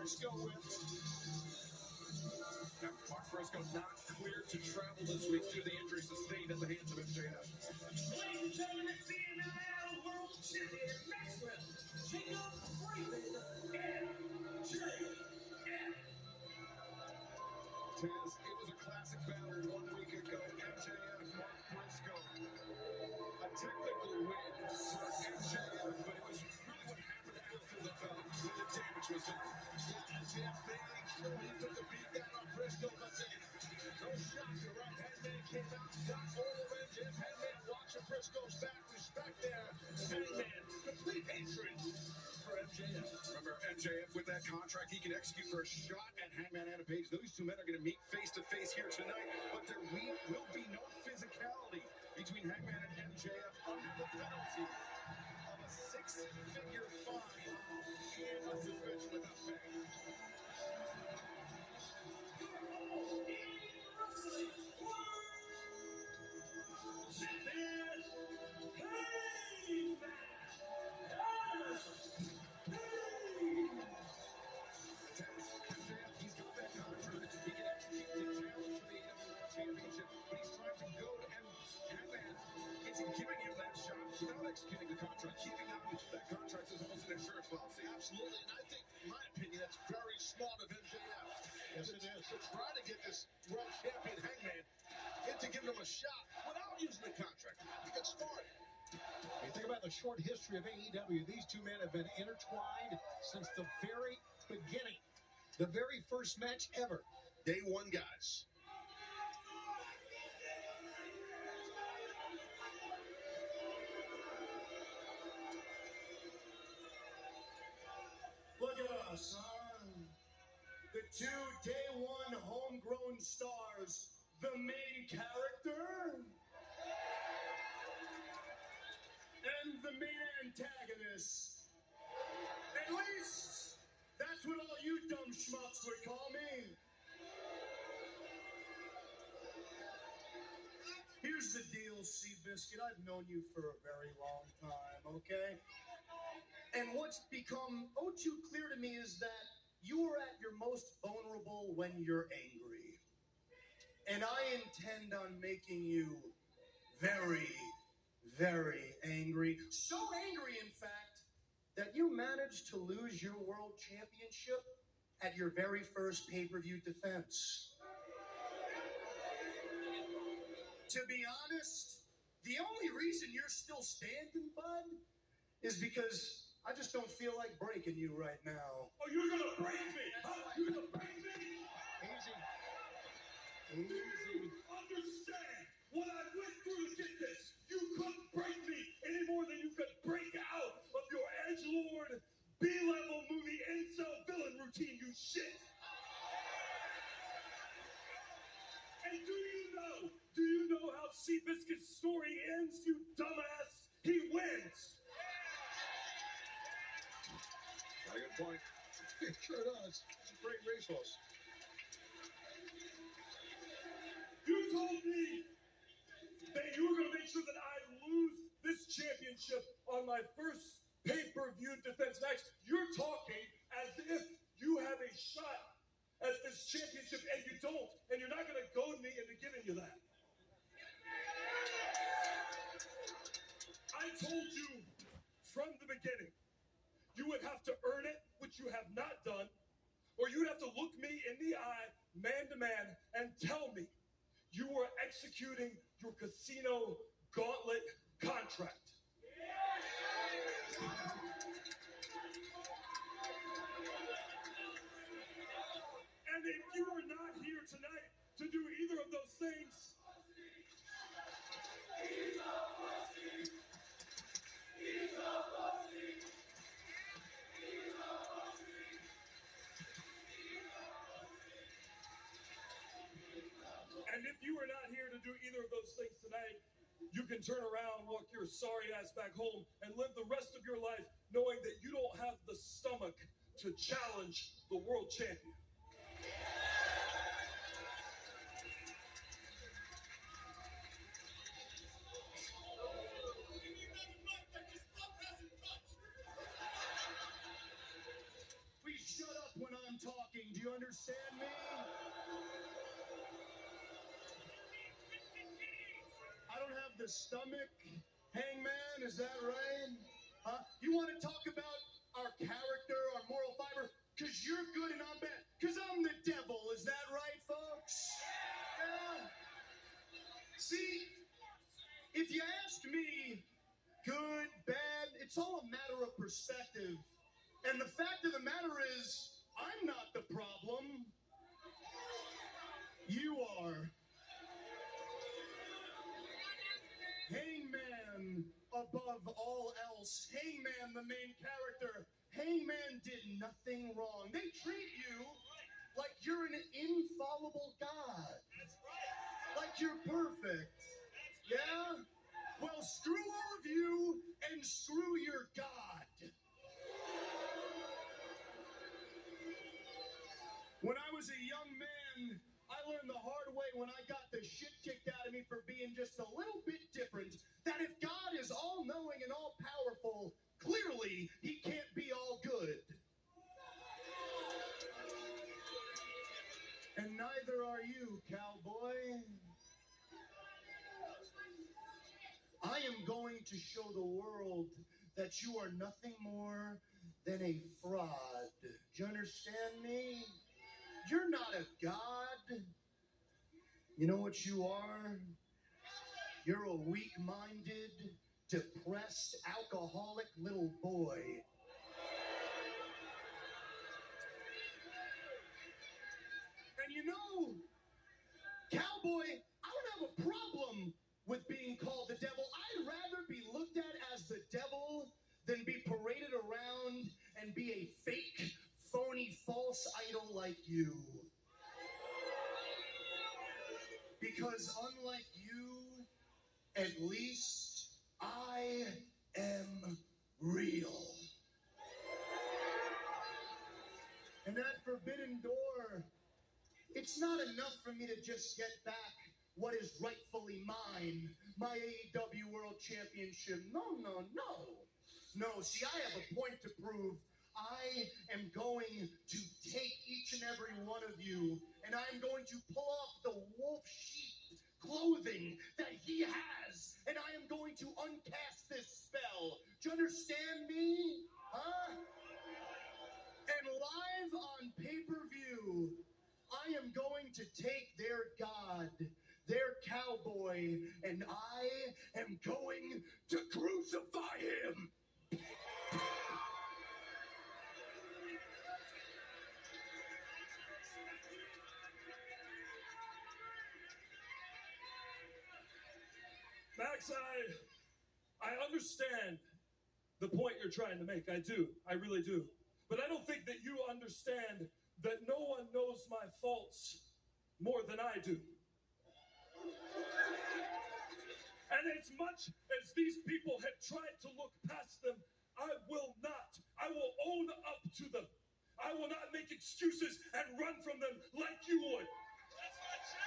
Briscoe with. Now, Mark Briscoe not cleared to travel this week due to the injury sustained at the hands of MJF. Ladies and gentlemen, it's the NIL World Champion Maxwell Jacob Freeman MJF. Taz, it was a classic battle 1 week ago. MJF, Mark Briscoe. A technical win for MJF, but it was really what happened after the bout when the damage was done. MJF made sure he took the beat down on Briscoe, but no shocker, right? Hangman came out, got all of MJF. Hangman watching Briscoe's back, respect there. Hangman, complete hatred for MJF. Remember, MJF with that contract, he can execute for a shot at Hangman and Page. Those two men are going to meet face to face here tonight, but there will be no physicality between Hangman and MJF under the penalty of a six-figure fine and a suspension without pay. Executing the contract, keeping up with that contract is almost an insurance policy. Absolutely, and I think, in my opinion, that's very smart of MJF. Yes, it is. To try to get this world champion Hangman into giving him a shot without using the contract. I think it's smart. You think about the short history of AEW, these two men have been intertwined since the very beginning. The very first match ever. Day one guys. Look at us, huh? The two day one homegrown stars, the main character and the main antagonist. At least that's what all you dumb schmucks would call me. Here's the deal, Seabiscuit. I've known you for a very long time, okay? And what's become too clear to me is that you are at your most vulnerable when you're angry. And I intend on making you very, very angry. So angry, in fact, that you managed to lose your world championship at your very first pay-per-view defense. To be honest, the only reason you're still standing, bud, is because I just don't feel like breaking you right now. Oh, you're gonna break me! Huh? You're gonna break me? Easy. Easy. Understand what I went through to get this. You couldn't break me any more than you could break out of your edgelord B-level movie incel villain routine, you shit! And do you know how Seabiscuit's story ends, you dumbass? He wins! Got a good point. It sure does. It's a great racehorse. You told me that you were going to make sure that I lose this championship on my first pay-per-view defense match. You're talking as if you have a shot at this championship, and you don't. And you're not going to goad me into giving you that. I told you from the beginning, you would have to earn it, which you have not done, or you would have to look me in the eye, man to man, and tell me you were executing your casino gauntlet contract. And if you are not here tonight to do either of those things, and if you are not here to do either of those things tonight, you can turn around, walk your sorry ass back home, and live the rest of your life knowing that you don't have the stomach to challenge the world champion. Please shut up when I'm You understand me? I don't have the stomach, Hangman, is that right? Huh? You want to talk about our character, our moral fiber? Because you're good and I'm bad. Because I'm the devil, is that right, folks? Yeah. See, if you ask me, good, bad, it's all a matter of perspective. And the fact of the matter is, I'm not the problem. You are. Hangman, above all else. Hangman, the main character. Hangman did nothing wrong. They treat you like you're an infallible god. That's right. Like you're perfect. Yeah? Well, screw all of you and screw your god. When I was a young man, I learned the hard way when I got the shit kicked out of me for being just a little bit different, that if God is all-knowing and all-powerful, clearly he can't be all good. And neither are you, cowboy. I am going to show the world that you are nothing more than a fraud. Do you understand me? You're not a god. You know what you are? You're a weak-minded, depressed, alcoholic little boy. And you know, cowboy, I don't have a problem with being called the devil. I'd rather be looked at as the devil than be paraded around and be a fake, phony, false idol like you. Because unlike you, at least I am real. And that forbidden door, it's not enough for me to just get back what is rightfully mine, my AEW World Championship. No. No, see, I have a point to prove. I am going to take each and every one of you, and I am going to pull off the wolf sheep clothing that he has, and I am going to uncast this spell. Do you understand me? Huh? And live on pay-per-view, I am going to take their god, their cowboy, and I am going to crucify him. Max, I understand the point you're trying to make. I do. I really do. But I don't think that you understand that no one knows my faults more than I do. And as much as these people have tried to look past them, I will not. I will own up to them. I will not make excuses and run from them like you would. That's not true.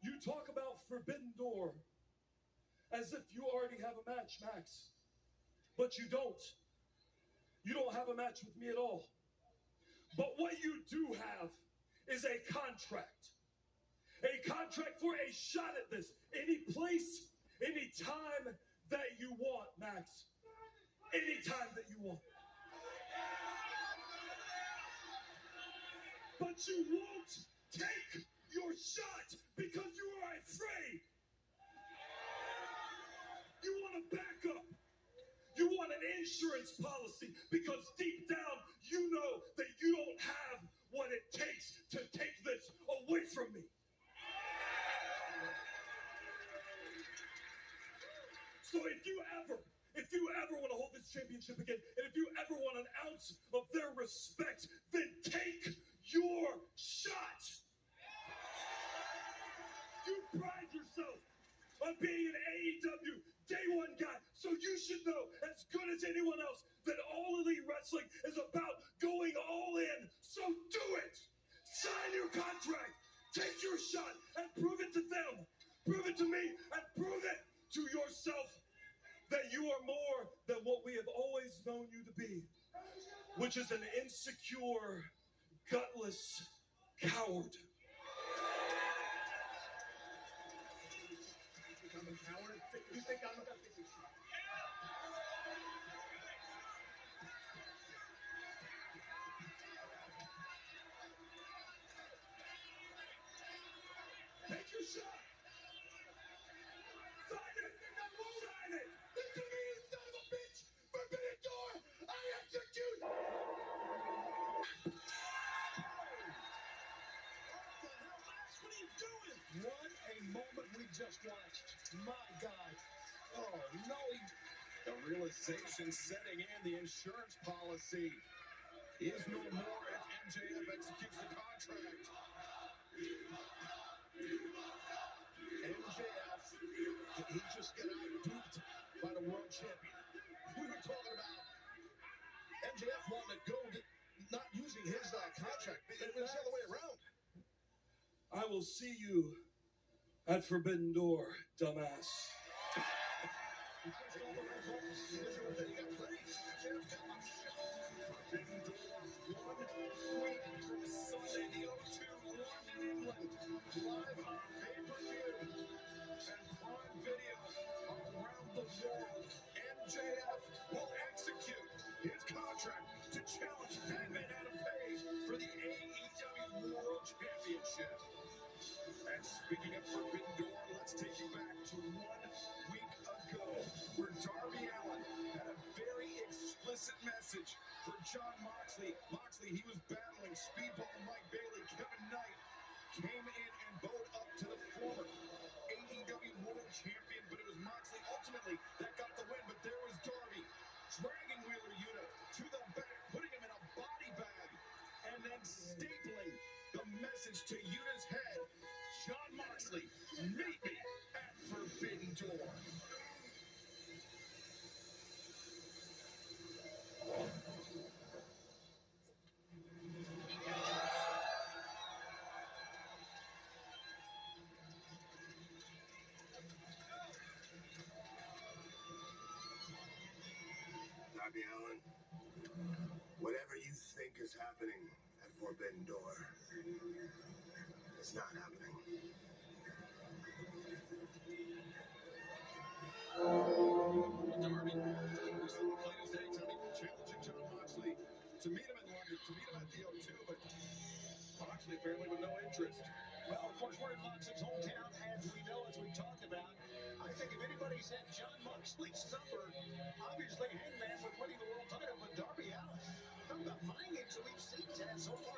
You talk about Forbidden Door as if you already have a match, Max. But you don't. You don't have a match with me at all. But what you do have is a contract. A contract for a shot at this. Any place, any time that you want, Max. Any time that you want. But you won't take your shot because you are afraid. You want to back up. You want an insurance policy because deep down you know that you don't have what it takes to take this away from me. So if you ever want to hold this championship again, and if you ever want an ounce of their respect, then take your shot. You pride yourself on being an AEW Day One guy, so you should know as good as anyone else that All Elite Wrestling is about going all in. So do it. Sign your contract. Take your shot and prove it to them. Prove it to me and prove it to yourself that you are more than what we have always known you to be, which is an insecure, gutless coward. You think I'm a coward? You think I'm a... Take your shot. Sign it. Sign it. Listen to me, you son of a bitch. Forbidden Door. I execute. What the hell, Max? What are you doing? What a moment we just watched. My God. Oh, no. The realization setting in, the insurance policy is no more if MJF executes the contract. MJF, he just got out-duped by the world champion. We were talking about MJF wanting to go, not using his contract. It was the other way around. I will see you at Forbidden Door, dumbass. He pushed all the red buttons. He got ready. MJF got my shot. Forbidden Door, 1 week from Sunday, the O2, London, England, live on pay-per-view and Prime Video around the world. MJF will execute his contract to challenge Hangman Adam Page for the AEW World Championship. And speaking of Forbidden Door, let's take you back to 1 week ago, where Darby Allin had a very explicit message for Jon Moxley. Moxley, he was battling Speedball Mike Bailey. Kevin Knight came in and bowed up to the former AEW World Champion, but it was Moxley ultimately that got the win. But there was Darby dragging Wheeler Yuta to the back, putting him in a body bag, and then stapling the message to Yuta's head. Jon Moxley, meet me at Forbidden Door. Darby Allin, whatever you think is happening at Forbidden Door, it's not happening. Darby recently played his day tonight, challenging Jon Moxley to meet him in London, to meet him at the O2, but Moxley apparently with no interest. Well, of course, we're in Moxley's hometown, as we know, as we talked about. I think if anybody's had Jon Moxley's number, obviously Hangman was winning the world title, but Darby Allin, talking about mind games that we've seen, Taz, so far